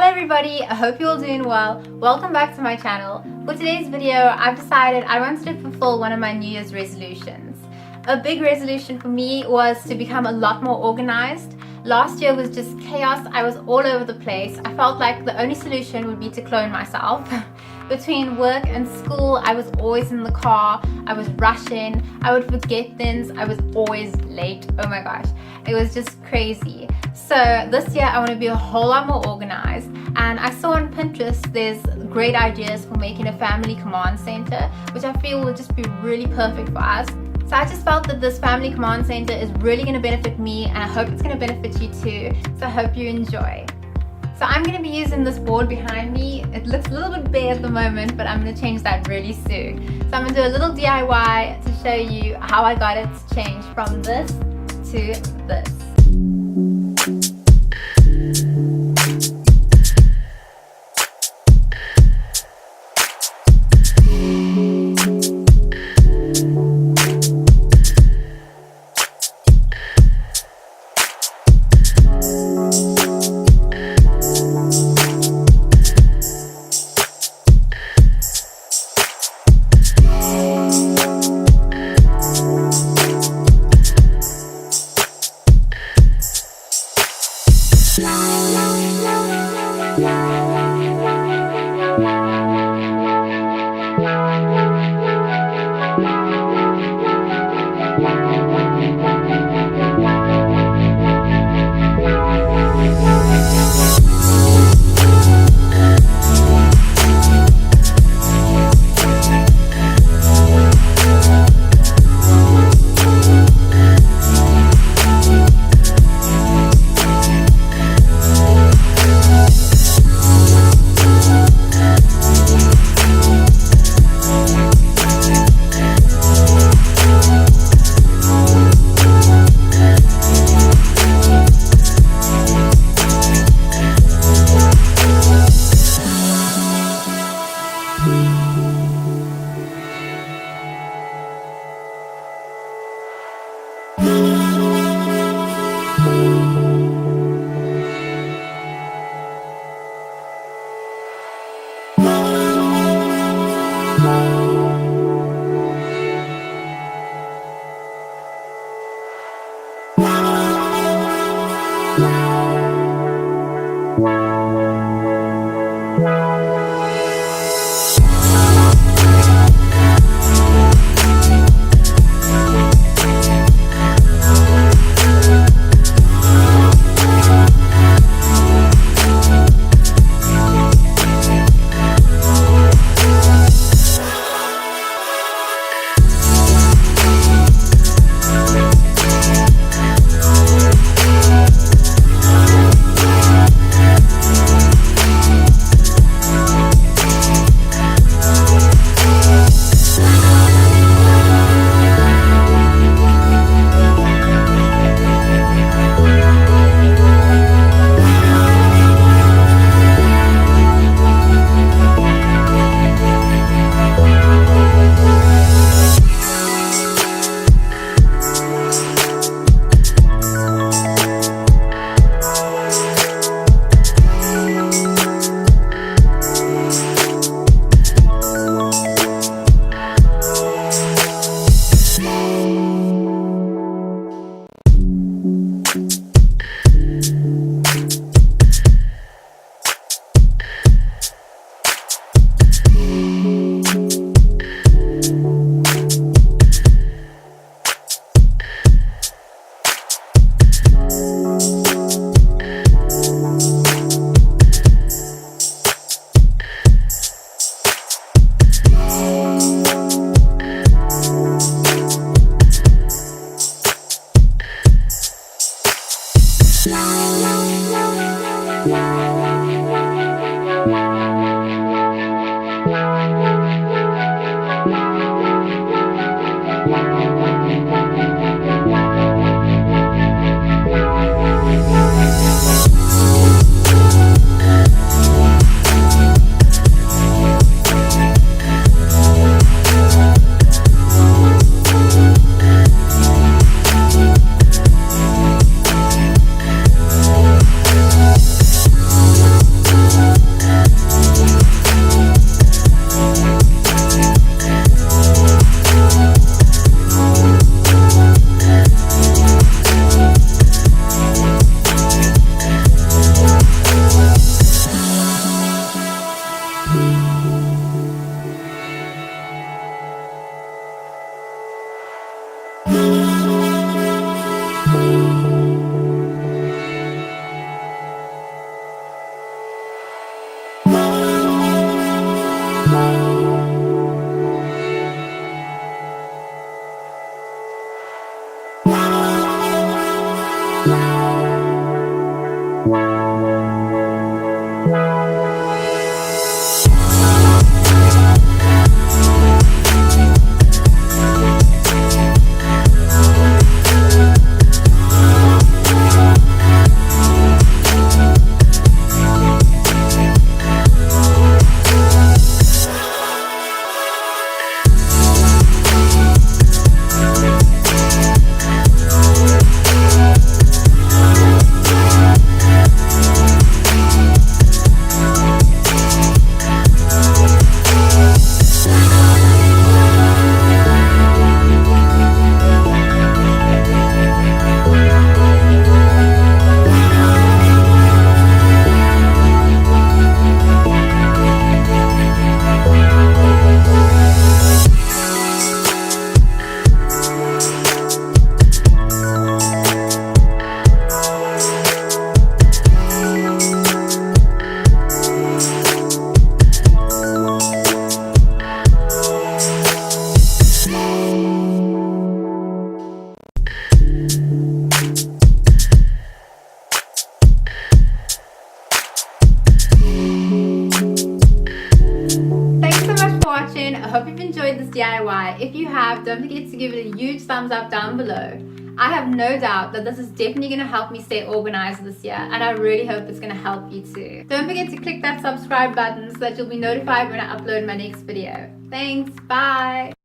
everybody, I hope you're all doing well. Welcome back to my channel. For today's video, I've decided I wanted to fulfill one of my New Year's resolutions. A big resolution for me was to become a lot more organized. Last year was just chaos. I was all over the place. I felt like the only solution would be to clone myself. Between work and school, I was always in the car. I was rushing. I would forget things. I was always late. Oh my gosh. It was just crazy. So this year I want to be a whole lot more organized, and I saw on Pinterest there's great ideas for making a family command center, which I feel would just be really perfect for us. So I just felt that this family command center is really going to benefit me, and I hope it's going to benefit you too. So I hope you enjoy. So I'm going to be using this board behind me. It looks a little bit bare at the moment, but I'm going to change that really soon. So I'm going to do a little DIY to show you how I got it to change from this to this. I hope you've enjoyed this DIY. If you have, don't forget to give it a huge thumbs up down below. I have no doubt that this is definitely going to help me stay organized this year, and I really hope it's going to help you too. Don't forget to click that subscribe button so that you'll be notified when I upload my next video. Thanks, bye!